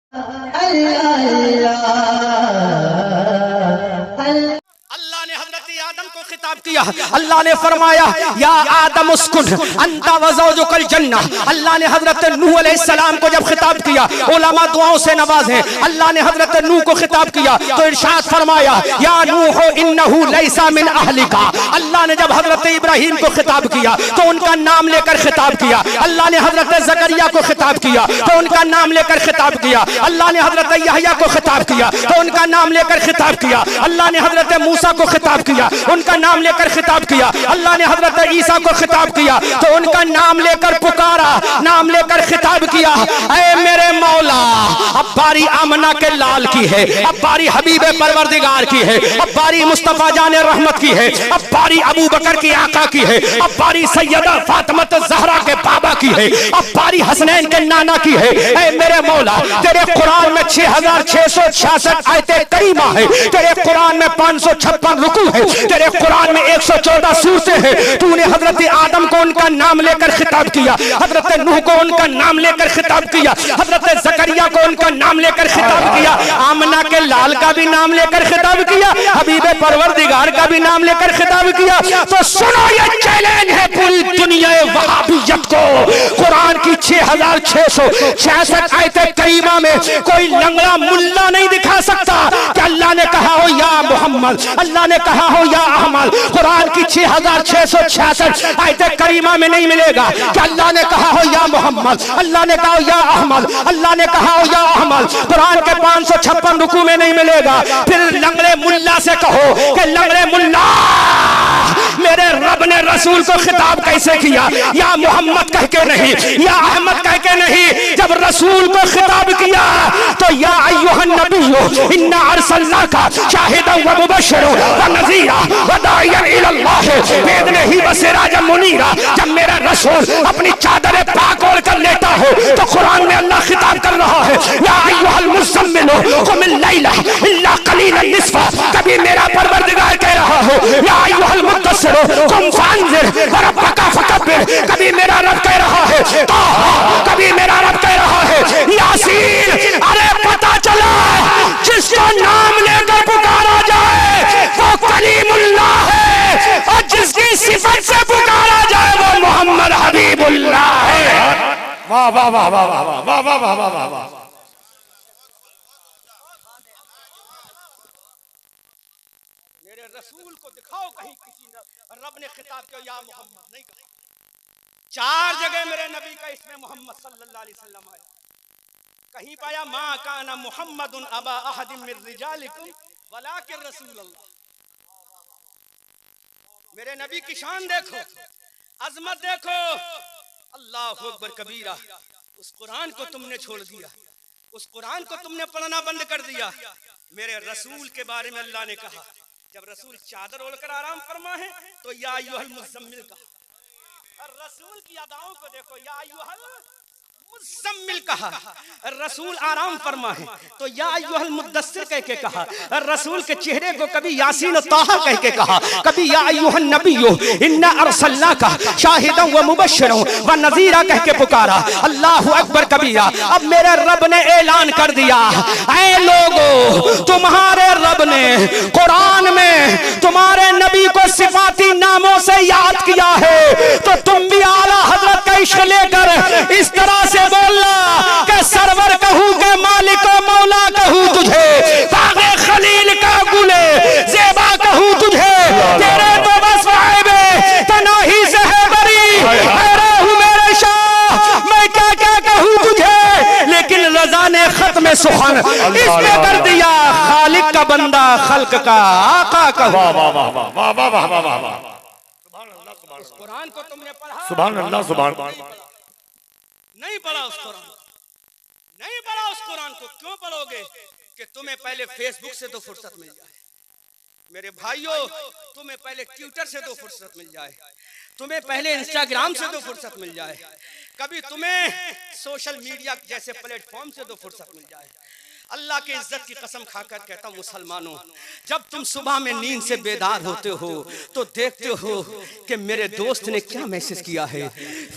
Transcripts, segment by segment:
अल्लाह ने हज़रत आदम को खिताब किया। अल्लाह ने फरमाया या आदम उस्कुन अंता व ज़ौजुकल जन्नह। अल्लाह ने हज़रत नूह अलैहिस्सलाम को जब खिताब किया, उलमा दुआओं से नवाजे, अल्लाह ने हज़रत नूह को खिताब किया तो इरशाद फरमाया या नूह इन्नहु लैसा मिन अहलिका। अल्लाह ने जब हज़रत इब्राहीम को खिताब किया तो उनका नाम लेकर खिताब किया। अल्लाह ने हज़रत ज़करिया को खिताब किया तो उनका नाम लेकर खिताब किया। अल्लाह ने हज़रत यहया को खिताब किया तो उनका नाम लेकर खिताब किया। अल्लाह ने हज़रत मूसा को खिताब किया, उनका नाम लेकर खिताब किया। अल्लाह ने हज़रत ईसा को खिताब किया तो उनका नाम लेकर पुकारा, नाम लेकर खिताब किया। ऐ मेरे मौला, अब बारी आमना के लाल की है, अब बारी हबीब परवरदिगार की है, अब बारी मुस्तफा जाने रहमत की है, अब बारी अबू बकर की आका की है, अब बारी सैयदा फातिमत ज़हरा के बाबा की है, अब बारी हसनैन के नाना की है। ऐ मेरे मौला, तेरे कुरान में 6666 आयते करीमा है, तेरे कुरान में 556 रुकू है, तेरे कुरान में 114 सूरतें हैं। तूने हजरत आदम को उनका नाम लेकर खिताब किया, हजरत नूह को उनका नाम लेकर खिताब किया, हजरत ज़करिया को उनका नाम लेकर खिताब किया, आमना के लाल का भी नाम लेकर खिताब किया, हबीब परवरदिगार का भी नाम लेकर खिताब किया। तो सुनो, ये चैलेंज है पूरी दुनिया वहाबियत को। कुरान की 6666 आयते करीमा में कोई लंगड़ा मुल्ला नहीं दिखा सकता कि अल्लाह ने कहा हो या मोहम्मद, अल्लाह ने कहा हो या अहमद। कुरान की 6666 आयते करीमा में नहीं मिलेगा कि अल्लाह ने कहा हो या मोहम्मद, अल्लाह ने कहा हो या अहमद, अल्लाह ने कहा हो या अहमद। कुरान के 556 रुकू में नहीं मिलेगा। फिर लंगड़े मुल्ला से कहो कि लंगड़े मुल्ला, मेरे रब ने रसूल को खिताब कैसे किया? या मोहम्मद कह के नहीं, या अहमद कह के नहीं, जब रसूल को खिताब किया तो या अय्युहन नबिय्यु इन्ना अर्सलनाका शाहिदन व मुबश्शिरन व नज़ीरा व दाइयन इलल्लाह बिइज़्निहि ही व सिराजन मुनीरा। जब मेरा रसूल अपनी चादर पाक ओढ़ कर लेटा हो तो कुरान में अल्लाह खिताब कर रहा है या अय्युहल मुज़म्मिल कुमिल लैला इल्ला कलीलन निस्फा। कभी मेरा परवरदिगार कह रहा हो या अय्युहल मुद्दस्सिर कुम फअंज़िर व रब्बका फकब्बिर। कभी मेरा रब कह रहा है ताहा, कभी मेरा रब कह रहा है यासीन। अरे पता चला जिसको नाम लेकर पुकारा जाए वो कलीमुल्लाह है, और जिसकी सिफत से पुकारा जाए वो मोहम्मद हबीबुल्लाह है। वाह वाह वाह वाह वाह वाह वाह वाह वाह वाह वाह। मेरे रसूल को दिखाओ कहीं किसी रब ने खिताब किया या मोहम्मद, नहीं कहा। 4 जगह मेरे नबी का इसमें मोहम्मद सल्लल्लाहु अलैहि वसल्लम आया। कहीं पाया मा काना मुहम्मदुन अबा अहदिम मिर रिजालिकुम वलाकिन रसूलुल्लाह। मेरे नबी की शान देखो, अजमत देखो, अल्लाहु अकबर कबीरा। उस कुरान को तुमने छोड़ दिया, उस कुरान को तुमने पढ़ना बंद कर दिया। मेरे रसूल के बारे में अल्लाह ने कहा, जब रसूल चादर ओढ़कर आराम फरमा है तो या अय्युहल मुज़म्मिल कहा। और रसूल की अदाओं को देखो, या अय्युहल मुज़म्मिल कहा। रसूल आराम फरमा है तो या अय्युहल मुद्दस्सिर कह के कहा। रसूल के चेहरे को कभी यासीन और ताहा कह के कहा, कभी या अय्युहन नबिय्यु इन्ना अर्सलनाका शाहिदन व मुबश्शिरन व नज़ीरा कह के पुकारा। अल्लाहु अकबर कबीरा। अब मेरे रब ने ऐलान कर दिया, ऐ लोगों, तुम्हारे रब ने कुरान में तुम्हारे नबी को सिफाती नामों से याद किया है, तो तुम भी आला हजरत का इश्क लेकर इस तरह से बोलना कि सरवर कहूँ के मालिक व मौला कहूँ तुझे, बाग़े खलील का गुले ज़ेबा कहूँ तुझे, तेरे तो बस वाइबे तनाही से है बरी, रहू मेरे शाह, मैं क्या क्या कहूँ तुझे। लेकिन रज़ा ने खत्म सुखन इसमें कर दिया, खालिक का बंदा खल्क का आका कहूँ। कुरान को तुमने पढ़ा? सुभान अल्लाह, सुभान। नहीं पढ़ा उस कुरान, नहीं पढ़ा उस कुरान को। क्यों पढ़ोगे? कि तुम्हें पहले फेसबुक से तो फुर्सत मिल जाए। मेरे भाइयों, तुम्हें पहले ट्विटर से तो फुर्सत मिल जाए, तुम्हें पहले इंस्टाग्राम से तो फुर्सत मिल जाए, कभी तुम्हें सोशल मीडिया जैसे प्लेटफॉर्म से तो फुर्सत मिल जाए। अल्लाह की इज्जत की कसम खाकर कहता हूं मुसलमानों, जब तुम सुबह में नींद से बेदार होते हो तो देखते हो कि मेरे दोस्त ने क्या मैसेज किया है,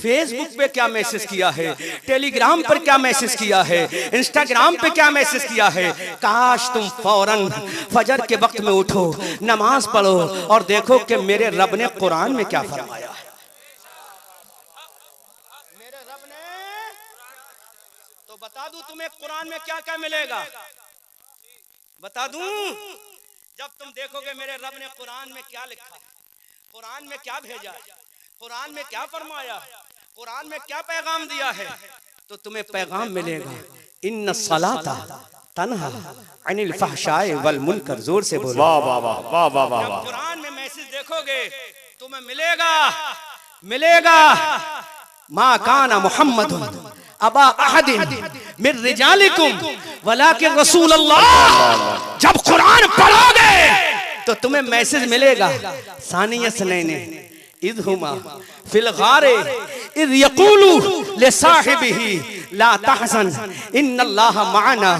फेसबुक पे क्या मैसेज किया है, टेलीग्राम पर क्या मैसेज किया है, इंस्टाग्राम पे क्या मैसेज किया है। काश तुम फौरन फजर के वक्त में उठो, नमाज पढ़ो और देखो कि मेरे रब ने कुरान में क्या फरमाया है। मेरे रब ने तो बता दूं तुम्हें कुरान में क्या क्या मिलेगा, बता दूं। जब तुम देखोगे मेरे रब ने कुरान में क्या लिखा है, कुरान में क्या भेजा है, कुरान में क्या फरमाया है, कुरान में क्या पैगाम दिया है, तो तुम्हें पैगाम मिलेगा इन्ना सलाता तन्हा अनिल फहशाए वल मुनकर। जोर से बोलो वाह वाह वाह वाह वाह वाह। जब कुरान में मैसेज देखोगे तुम्हें मिलेगा मा काना मुहम्मदुन अबा अहदिन मिन रिजालिकुम वलाकिन रसूल अल्लाह। जब कुरान पढ़ोगे तो तुम्हें मैसेज मिलेगा सानिया सनैने इदहुमा फिल गारे इद यकूलु लिसाहिबिही ला तहज़न इन्नल्लाह माअना।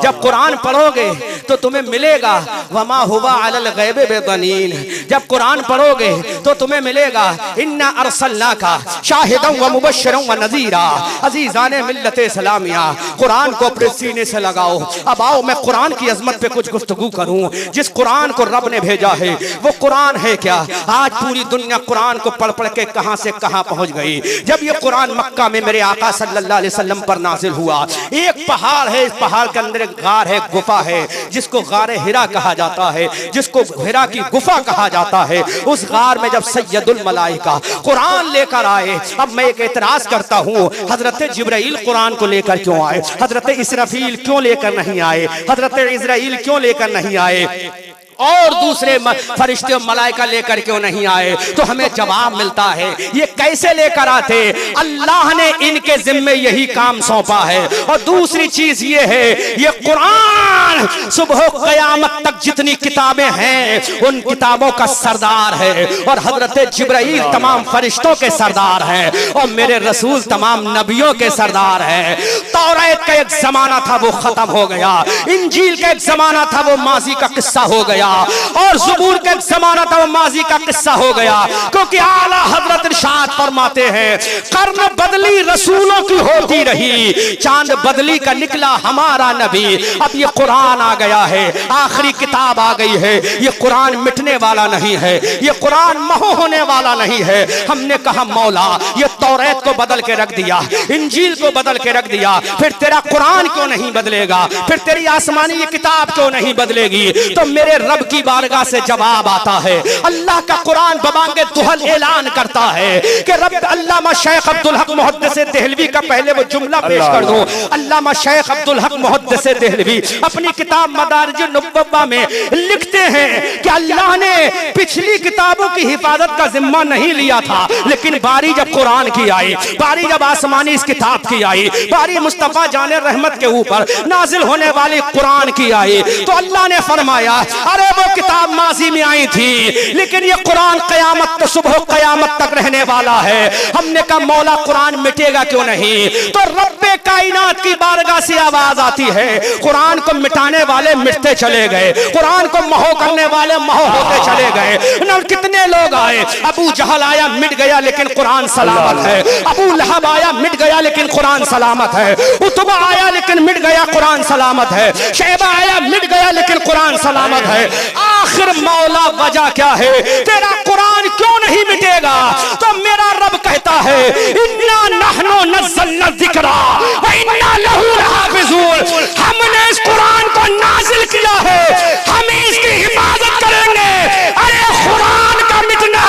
जब कुरान पढ़ोगे तो तुम्हें मिलेगा वमा हुवा अलल गैबि बिदनीन। जब कुरान पढ़ोगे तो तुम्हें मिलेगा इन्ना अरसलनाका शाहिदन व मुबश्शिरन व नज़ीरा। अजीज़ाने मिल्लत इस्लामिया, कुरान को अपने सीने से लगाओ। अब आओ मैं कुरान की अजमत पे कुछ गुफ्तगू करूं। जिस कुरान को रब ने भेजा है वो कुरान है क्या? आज पूरी दुनिया कुरान को पढ़ पढ़ के कहां से कहां पहुंच गई। जब ये कुरान मक्का में मेरे आका सल्लल्लाहु अलैहि वसल्लम पर नाजिल हुआ, एक पहाड़ है, इस पहाड़ के अंदर एक गार है, गुफा है जिसको गारे हिरा कहा जाता है, जिसको हिरा की गुफा कहा जाता है। उस गार में जब सैयदुल मलाइका कुरान लेकर आए, अब मैं एक एतराज करता हूँ, हजरत जिब्राइल कुरान को लेकर क्यों आए? हजरत इसराफील क्यों लेकर नहीं आए? हजरत इजराइल क्यों लेकर नहीं आए? और दूसरे फरिश्ते मलाइका लेकर क्यों नहीं आए? तो हमें जवाब मिलता है ये कैसे लेकर आते? अल्लाह ने इनके जिम्मे यही काम सौंपा है। और दूसरी चीज ये है, ये कुरान सुबह क़यामत तक जितनी किताबें हैं उन किताबों का सरदार है। और हजरत जिब्राइल तमाम फरिश्तों के सरदार हैं और मेरे रसूल तमाम नबियों के सरदार हैं। तौरात का एक जमाना था वो खत्म हो गया, इंजील का एक जमाना था वो माजी का किस्सा हो गया, और ज़बूर का जमाना था वो माजी का किस्सा हो गया। क्योंकि आला हजरत इरशाद फरमाते हैं कर्म बदली रसूलों की होती रही, चांद बदली का निकला हमारा नबी। अब ये कुरान आ गया है, आखिरी किताब आ गई है। ये कुरान मिटने वाला नहीं है, ये कुरान महू होने वाला नहीं है। हमने कहा मौला ये तौरात को बदल के रख दिया, इंजील को बदल के रख दिया, फिर तेरा कुरान क्यों नहीं बदलेगा? फिर तेरी आसमानी ये किताब क्यों नहीं बदलेगी? तो मेरे रब की बारगाह से जवाब आता है। अल्लाह का कुरान बबांगे दुहल ऐलान करता है कि रब अल्लामा शेख अब्दुल हक मुहद्दिस देहलवी का पहले वो जुमला पेश कर दूं। अल्लामा शेख अब्दुल हक मुहद्दिस देहलवी अपनी किताब मदारिज नुबुव्वा में लिखते हैं कि अल्लाह ने पिछली किताबों की हिफाजत का जिम्मा नहीं लिया था, लेकिन बारी जब कुरान की आई, बारी जब आसमानी इस किताब की आई, बारी मुस्तफा जाने रहमत के ऊपर नाजिल होने वाली कुरान की आई, तो अल्लाह ने फरमाया अरे वो किताब माजी में आई थी, लेकिन ये कुरान कयामत तो सुबह कयामत तक रहने वाला है। हमने कहा मौला कुरान मिटेगा क्यों नहीं? तो रब्बे कायनात की बारगाह से आवाज आती है कुरान को मिटाने वाले मिटते चले गए, कुरान को महू करने वाले महू होते चले गए। न कितने लोग आए, अबू जहल आया मिट गया लेकिन कुरान सलामत है, अबू लहब आया मिट गया लेकिन कुरान सलामत है, उतबा आया लेकिन मिट गया कुरान सलामत है, शैबा आया मिट गया लेकिन कुरान सलामत है। आखिर मौला वजह क्या है? तेरा कुरान क्यों नहीं मिटेगा? तो मेरा रब कहता है इन्ना नहनु नज़्ज़लना ज़िक्रा व इन्ना लहू लहाफ़िज़ून। हमने इस कुरान को नाजिल किया है, हम इसकी हिफाजत करेंगे। अरे कुरान का मिटना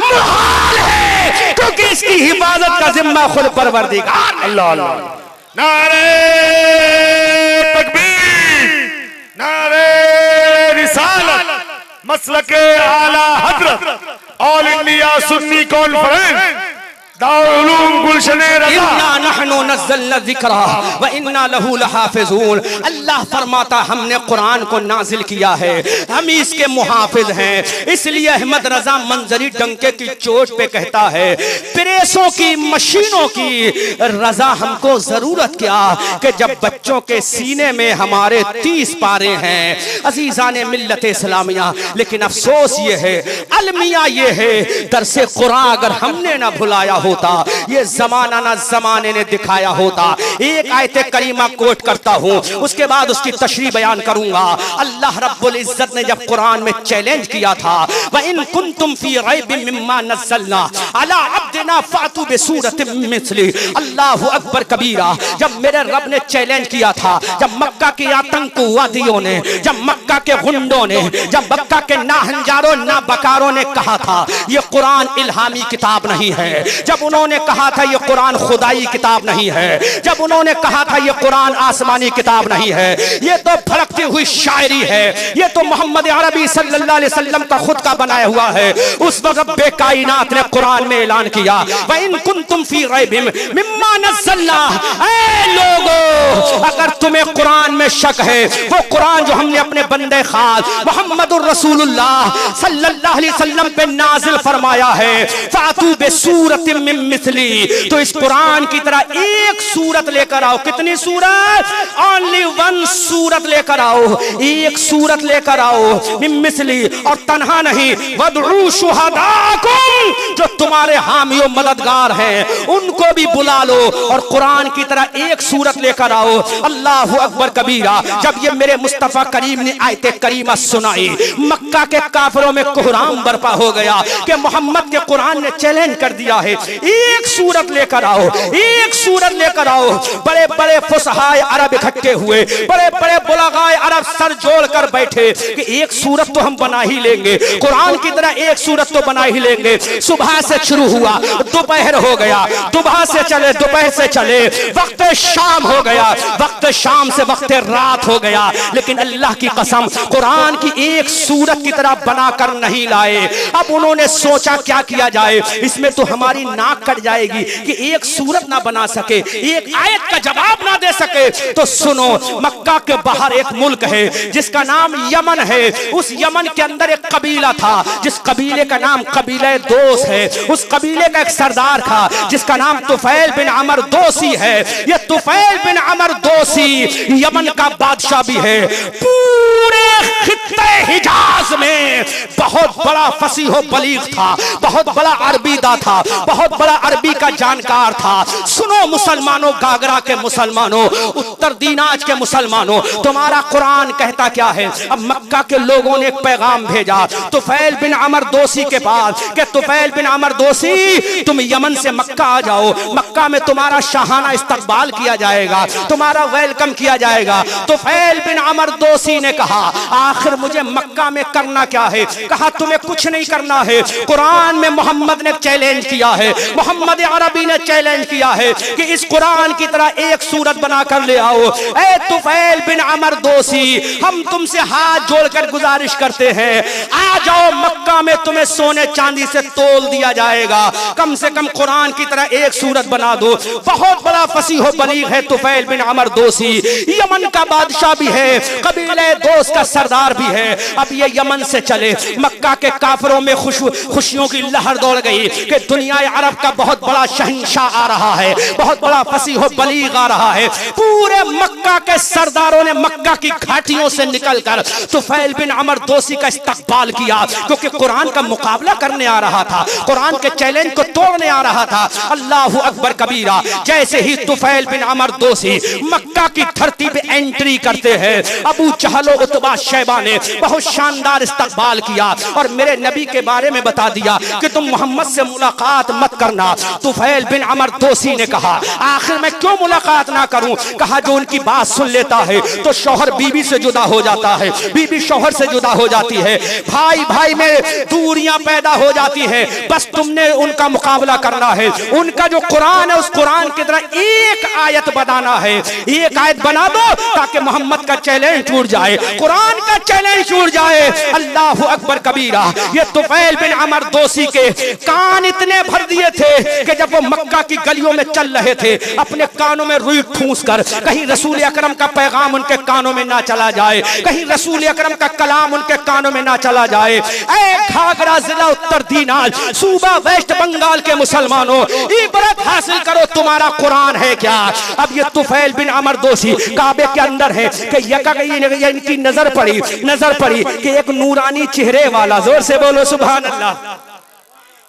मुहाल है, क्योंकि इसकी हिफाजत का जिम्मा खुद परवरदिगार। अल्लाह अल्लाह। नारे तकबीर, नारे रिसालत, मसलके आला हजरत all India Sunni conference Darul Uloom Gulshan Raza इन्ना नहनु नज़्ज़लना ज़िक्रा व इन्ना लहू लहाफ़िज़ून। अल्लाह फरमाता हमने कुरान को नाजिल किया है, हम इसके मुहाफिज हैं। इसलिए अहमद रजा मंजरी डंके की चोट पे कहता है, प्रेसों की मशीनों की रजा हमको जरूरत क्या कि जब बच्चों के सीने में हमारे 30 पारे हैं। अजीज़ाने मिल्लत इस्लामिया, लेकिन अफसोस ये है, अलमिया ये है, दरसे कुरान अगर हमने ना भुलाया होता, ये जमाना ना जमाने ने दिखाया होता। एक आयत करीमा कोट करता हूँ, उसके बाद उसकी तशरीह बयान करूंगा। अल्लाह रब्बुल इज्जत ने जब कुरान में चैलेंज किया था, व इन कुंतुम फी रैबिम मिम्मा नज़्ज़लना अला अब्दिना फातू बिसूरतिम मिस्ली। अल्लाहु अकबर कबीरा। जब मेरे रब ने चैलेंज किया था, जब मक्का के आतंकवादियों ने, जब मक्का के गुंडों ने, जब मक्का के नाहंजारों ना बकारों ने कहा था ये कुरान इल्हामी किताब नहीं है, जब उन्होंने कहा था ये कुरान खुदाई किताब नहीं है, जब उन्होंने कहा था ये कुरान आसमानी किताब नहीं है, ये तो फड़कती हुई शायरी है, ये तो मोहम्मद अरबी सल्लल्लाहु अलैहि वसल्लम का खुद का बनाया हुआ है। उस वक्त रब्बे कायनात ने कुरान में ऐलान किया, व इन कुंतुम फी रैबिम मिम्मा नज़्ज़लना। ऐ लोगों, अगर तुम्हें कुरान में शक है, वो कुरान जो हमने अपने बंदे खास मोहम्मदुर रसूलुल्लाह सल्लल्लाहु अलैहि वसल्लम पे नाजिल फरमाया है, फातू बिसूरतिम मिन मिस्ली, तो इस कुरान की तरह एक सूरत लेकर आओ। कितनी सूरत? ओनली वन सूरत लेकर आओ, एक सूरत लेकर आओ मिन मिस्ली। और तन्हा नहीं, वदउ शुहदाकुम, जो तुम्हारे हामियों मददगार हैं उनको भी बुला लो और कुरान की तरह एक सूरत लेकर आओ। अल्लाह अकबर कबीरा। जब ये मेरे मुस्तफा करीम ने आयत करीमा सुनाई, मक्का के काफिरों में कोहराम बर्पा हो गया कि मोहम्मद के कुरान ने चैलेंज कर दिया है, एक सूरत लेकर आओ, एक सूरत लेकर आओ। बड़े बड़े फुसहाए अरब इकट्ठे हुए, बड़े बड़े बुलगाए अरब सर जोड़ कर बैठे कि एक सूरत तो हम बना ही लेंगे, कुरान की तरह एक सूरत तो बना ही लेंगे। सुबह से शुरू हुआ, दोपहर हो गया, सुबह से चले, दोपहर से चले, वक्त शाम हो गया, वक्त शाम से वक्त रात हो गया, लेकिन अल्लाह की कसम कुरान की एक सूरत की तरह बनाकर नहीं लाए। अब उन्होंने सोचा क्या किया जाए, इसमें तो हमारी नाक कट जाएगी कि एक सूरत ना बना सके, एक आयत का जवाब ना दे सके। तो सुनो, मक्का के बाहर एक मुल्क है जिसका नाम यमन है। उस यमन के अंदर एक कबीला था जिस कबीले का नाम कबीला दोस है। उस कबीले का एक सरदार था जिसका नाम तुफैल बिन अमर दोसी है। ये तुफैल बिन अमर दोसी यमन का बादशाह भी है। पूरे खित्ते हिजाज में बहुत बड़ा फसीह व बलीग था, बहुत बड़ा अरबीदा था, बहुत बड़ा अरबी का जानकार था। सुनो मुसलमानों, गागरा के मुसलमानों, उत्तर दीनाज के मुसलमानों, तुम्हारा कुरान कहता क्या है? अब मक्का के लोगों ने एक पैगाम भेजा तुफैल बिन अमर दोसी के पास कि तुफैल बिन अमर दोसी, तुम यमन से मक्का आ जाओ, मक्का में तुम्हारा शाहाना इस्तकबाल किया जाएगा, तुम्हारा वेलकम किया जाएगा। तुफैल बिन अमर दोसी ने कहा, आखिर मुझे मक्का में करना क्या है? कहा तुम्हें कुछ नहीं करना है। कुरान में मोहम्मद ने चैलेंज किया है, मोहम्मद अरबी ने चैलेंज किया है कि इस कुरान की तरह एक सूरत बना कर ले आओ। ए तुफैल बिन अमर दोसी, हम तुमसे हाथ जोड़कर गुजारिश करते हैं, आ जाओ, मक्का में तुम्हें सोने चांदी से तोल दिया जाएगा, कम से कम कुरान की तरह एक सूरत बना दो। बहुत बड़ा फसीह बलीग है तुफैल बिन अमर दोसी, यमन का बादशाह भी है, कबीले दोस्त का सरदार भी है। अब ये यमन से चले, मक्का के काफिरों में खुशियों की लहर दौड़ गई कि दुनिया अरब का बहुत बड़ा शहंशाह आ रहा है, बहुत बड़ा फसीह बलीग आ रहा है। पूरे मक्का के सरदारों ने मक्का की घाटियों से निकलकर तुफैल बिन अमर दोसी का इस्तकबाल किया, क्योंकि कुरान का मुकाबला करने आ रहा था, कुरान के चैलेंज को तोड़ने आ रहा था। अल्लाहु अकबर कबीरा। जैसे ही तुफैल बिन अमर दोसी मक्का की धरती पे एंट्री करते हैं, अबू चहल और उतबा शैबा ने बहुत शानदार इस्तकबाल किया और मेरे नबी के बारे में बता दिया कि तुम मोहम्मद से मुलाकात मत करना। तुफैल बिन अमर दोसी ने कहा, आखिर मैं क्यों मुलाकात ना करूं? कहा जो उनकी बात सुन लेता है तो शौहर बीवी से जुदा हो जाता है, बीवी शौहर से जुदा हो जाती है, भाई भाई में दूरियां पैदा हो जाती है। बस तुमने उनका मुकाबला करना है, उनका जो कुरान है उस कुरान की तरह एक आयत बनाना है, एक आयत बना दो ताकि मोहम्मद का चैलेंज टूट जाए। कुरान का का चैलेंज छूट जाए। अल्लाह अकबर कबीरा। ये तुफैल बिन अमर दोसी के कान इतने भर दिए थे कि जब वो मक्का की गलियों में चल रहे थे अपने कानों में रुई ठूंस कर कहीं रसूल अकरम का पैगाम उनके कानों में ना चला जाए, कहीं रसूल अकरम का कलाम उनके कानों में ना चला जाए। ऐ घाघरा जिला उत्तर दीनाज सूबा वेस्ट बंगाल के मुसलमानों, इबरत हासिल करो, तुम्हारा कुरान है क्या? अब ये तुफैल बिन अमर दोसी काबे के अंदर है कि इनकी नजर पड़ी कि एक नूरानी चेहरे वाला, जोर से बोलो सुभान अल्लाह,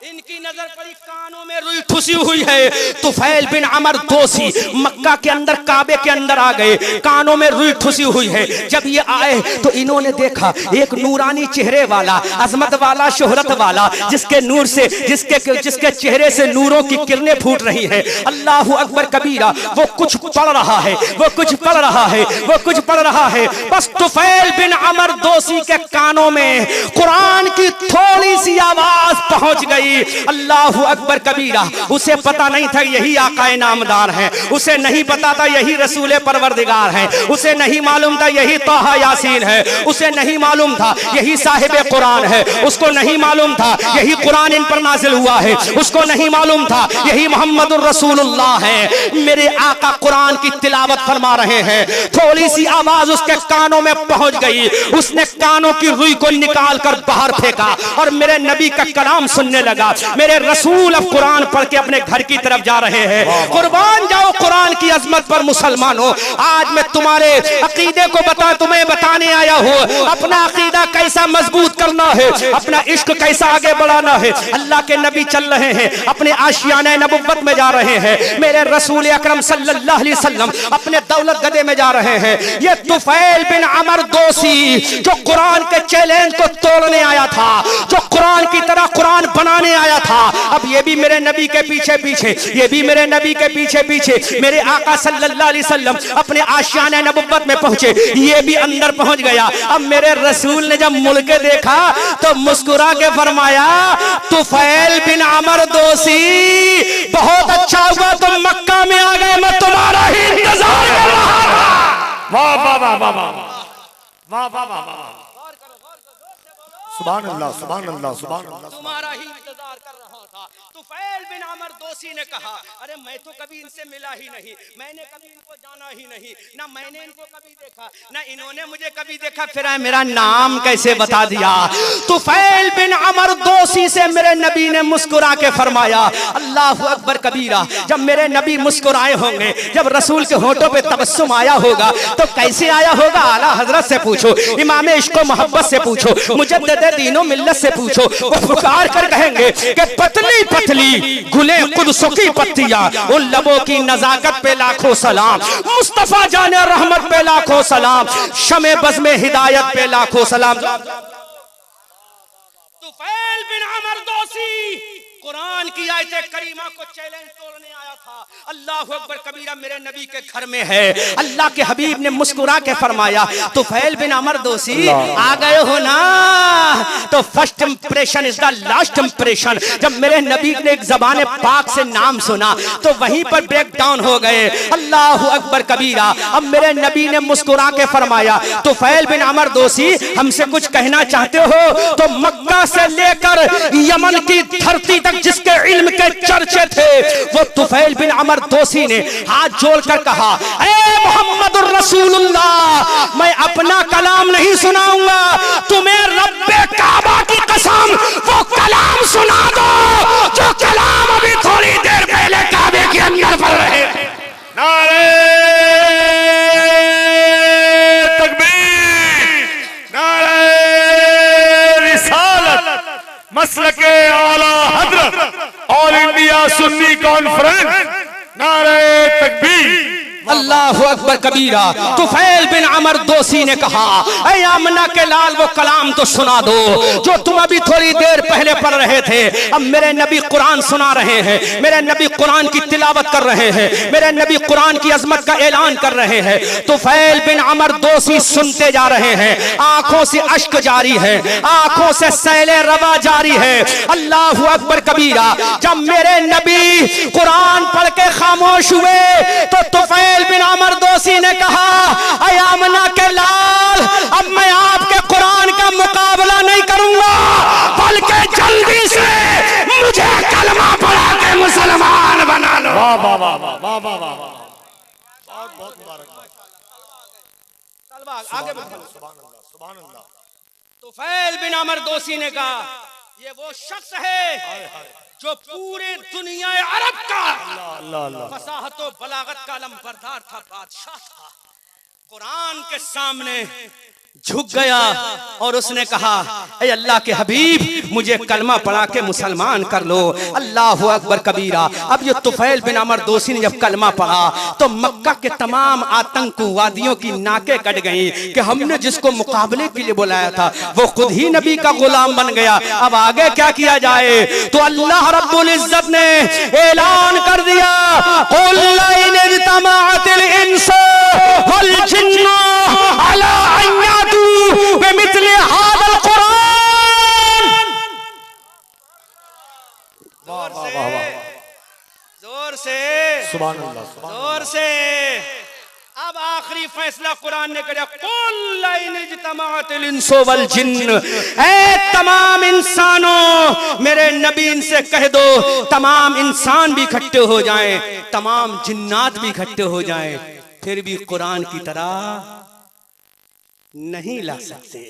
इनकी नजर पड़ी, कानों में रुई ठुसी हुई है। तुफैल बिन अमर दोसी मक्का के अंदर काबे के अंदर आ गए, कानों में रुई ठुसी हुई है। जब ये आए तो इन्होंने देखा एक नूरानी चेहरे वाला, अजमत वाला, शोहरत वाला, जिसके नूर से जिसके चेहरे से नूरों की किरणें फूट रही है। अल्लाह अकबर कबीरा। वो कुछ पढ़ रहा है, वो कुछ पढ़ रहा है, वो कुछ पढ़ रहा है। बस तुफैल बिन अमर दोसी के कानों में कुरान की थोड़ी सी आवाज पहुंच गई। अल्लाह अकबर कबीरा। उसे पता नहीं था यही आकाए नामदार है, उसे नहीं पता था यही रसूल परवरदिगार है, उसे नहीं मालूम था यही तोहा यासीन है, उसे नहीं मालूम था यही साहिबे कुरान है, उसको नहीं मालूम था यही कुरान इन पर नाजिल हुआ है, उसको नहीं मालूम था यही मोहम्मदुर रसूलुल्लाह है। मेरे आका कुरान की तिलावत फरमा रहे हैं। थोड़ी सी आवाज उसके कानों में पहुंच गई, उसने कानों की रुई को निकाल कर बाहर फेंका और मेरे नबी का कलाम सुनने लगा। मेरे रसूल अब कुरान पढ़ के अपने घर की तरफ जा रहे हैं। कुर्बान जाओ कुरान की अजमत पर मुसलमानों। आज मैं तुम्हारे अकीदे को तुम्हें बताने आया हूँ। अपना अकीदा कैसा मजबूत करना है, अपना इश्क कैसा आगे बढ़ाना है। अल्लाह के नबी चल रहे हैं, अपने आशियाने नबुव्वत में जा रहे हैं। मेरे रसूल अकरम सल्लल्लाहु अलैहि वसल्लम अपने दौलत गदे में जा रहे हैं। ये तुफैल बिन अमर दोसी जो कुरान के चैलेंज को तोड़ने आया था, जो कुरान की तरह कुरान बनाने आया था, अब ये भी मेरे नबी के पीछे पीछे, ये भी मेरे नबी के पीछे पीछे मेरे आका सल्लल्लाहु अलैहि वसल्लम अपने आशियाने नबुव्वत में पहुंचे, ये भी अंदर पहुंच गया। अब मेरे रसूल ने जब मुड़ के देखा तो मुस्कुरा के फरमाया, तुफैल बिन अमर दोसी बहुत अच्छा हुआ तुम मक्का में आ गए, मैं तुम्हारा ही इंतजार कर रहा था। वाह वाह वाह वाह वाह वाह वाह वाह वाह, सुभान अल्लाह सुभान अल्लाह सुभान अल्लाह, तुम्हारा ही इंतजार कर रहा था। तुफैल बिन अमर दोसी ने कहा, अरे मैं तो कभी इनसे मिला ही नहीं, मैंने कभी इनको जाना ही नहीं, ना मैंने इनको कभी देखा, ना इन्होंने मुझे कभी देखा, फिर मेरा नाम कैसे बता दिया? तुफैल बिन अमर दोसी से मेरे नबी ने मुस्कुरा के फरमाया, अल्लाह अकबर कबीरा। जब मेरे नबी मुस्कुराए होंगे, जब रसूल के होठों पे तबस्सुम आया होगा तो कैसे आया होगा? आला हजरत से पूछो, इमाम इश्क मोहब्बत से पूछो, मुजद्दिद दीनो मिल्लत से पूछो। वो पुकार कर कहेंगे कि पतली पतली गुले कुद्सों की पत्तियां, उन लबों की नजाकत पे लाखों सलाम, मुस्तफा जाने रहमत पे लाखों सलाम, शमे बज़ में हिदायत पे लाखों सलाम। तुफैल बिन अमर दोसी कुरान की आयत करीमा को चैलेंज तोड़ने आया था। अल्लाह अकबर कबीरा मेरे नबी के घर में है। अल्लाह के हबीब ने मुस्कुरा के फरमाया, तुफैल बिन अमर दोसी आ गए हो ना? तो first impression is the last impression. जब मेरे नबी ने एक ज़बान पाक से नाम सुना तो वहीं पर ब्रेक डाउन हो गए। अल्लाह अकबर कबीरा। अब मेरे नबी ने मुस्कुरा के फरमाया, तुफैल बिन अमर दोसी हमसे कुछ कहना चाहते हो तो मक्का से लेकर यमन की धरती तक जिसके इल्म के चर्चे थे वो तुफैल बिन अमर दोसी ने हाथ जोड़कर कहा, ए मोहम्मदुर रसूलुल्लाह, मैं अपना कलाम नहीं सुनाऊंगा, तुम्हें रब्बे काबा की कसम वो कलाम सुना दो जो कलाम अभी थोड़ी देर पहले काबे के अंदर पढ़ रहे थे। नारे तकबीर, नारे रिसालत, मसलके आला हजरत ऑल इंडिया सुन्नी कॉन्फ्रेंस, नारे तकबीर। अल्लाह अकबर कबीरा। तुफैल बिन अमर दोसी ने कहा, ऐ आमना के लाल वो कलाम तो सुना दो जो तुम अभी थोड़ी देर पहले पढ़ रहे थे। अब मेरे नबी कुरान सुना रहे हैं, मेरे नबी कुरान की तिलावत कर रहे हैं, मेरे नबी कुरान की अजमत का ऐलान कर रहे हैं। तुफैल बिन अमर दोसी सुनते जा रहे हैं, आंखों से अश्क जारी है, आंखों से सैले रवा जारी है। अल्लाह अकबर कबीरा। जब मेरे नबी कुरान पढ़ के खामोश हुए तो तुफैल बिन अमर दोसी ने कहा, ऐ आमना के लाल, अब मैं आपके वाह वाह वाह, बहुत बहुत मुबारकबाद। आगे सुभान अल्लाह, सुभान अल्लाह। तुफैल बिन अमर दोसी ने कहा ये वो शख्स है जो पूरे दुनिया अरब का फसाहत और बलागत का अलमबरदार था, बादशाह था। कुरान के सामने झुक गया और उसने कहा ऐ अल्लाह के हबीब मुझे कलमा पढ़ा के मुसलमान कर लो। अल्लाह अकबर कबीरा। अब ये तुफैल बिन अमर दोसी ने जब कलमा पढ़ा तो मक्का के तमाम आतंकवादियों की नाकें कट गई कि हमने जिसको मुकाबले के लिए बुलाया था वो खुद ही नबी का गुलाम बन गया। अब आगे क्या किया जाए? तो अल्लाह रब्बुल इज्जत ने ऐलान कर दिया कुल इन इज्तमाअतिल इंसु वल जिन्नु अला अन यातू बिमिथ्लि हादल कुरान। जोर से सुभान अल्लाह, जोर से। अब आखिरी फैसला कुरान ने किया कुल इन इज्तमाअतिल इंसु वल जिन्न, ऐ तमाम इंसानों मेरे नबी इनसे कह दो तमाम इंसान भी इकट्ठे हो जाएं, तमाम जिन्नात भी इकट्ठे हो जाएं, फिर भी कुरान की तरह नहीं ला सकते।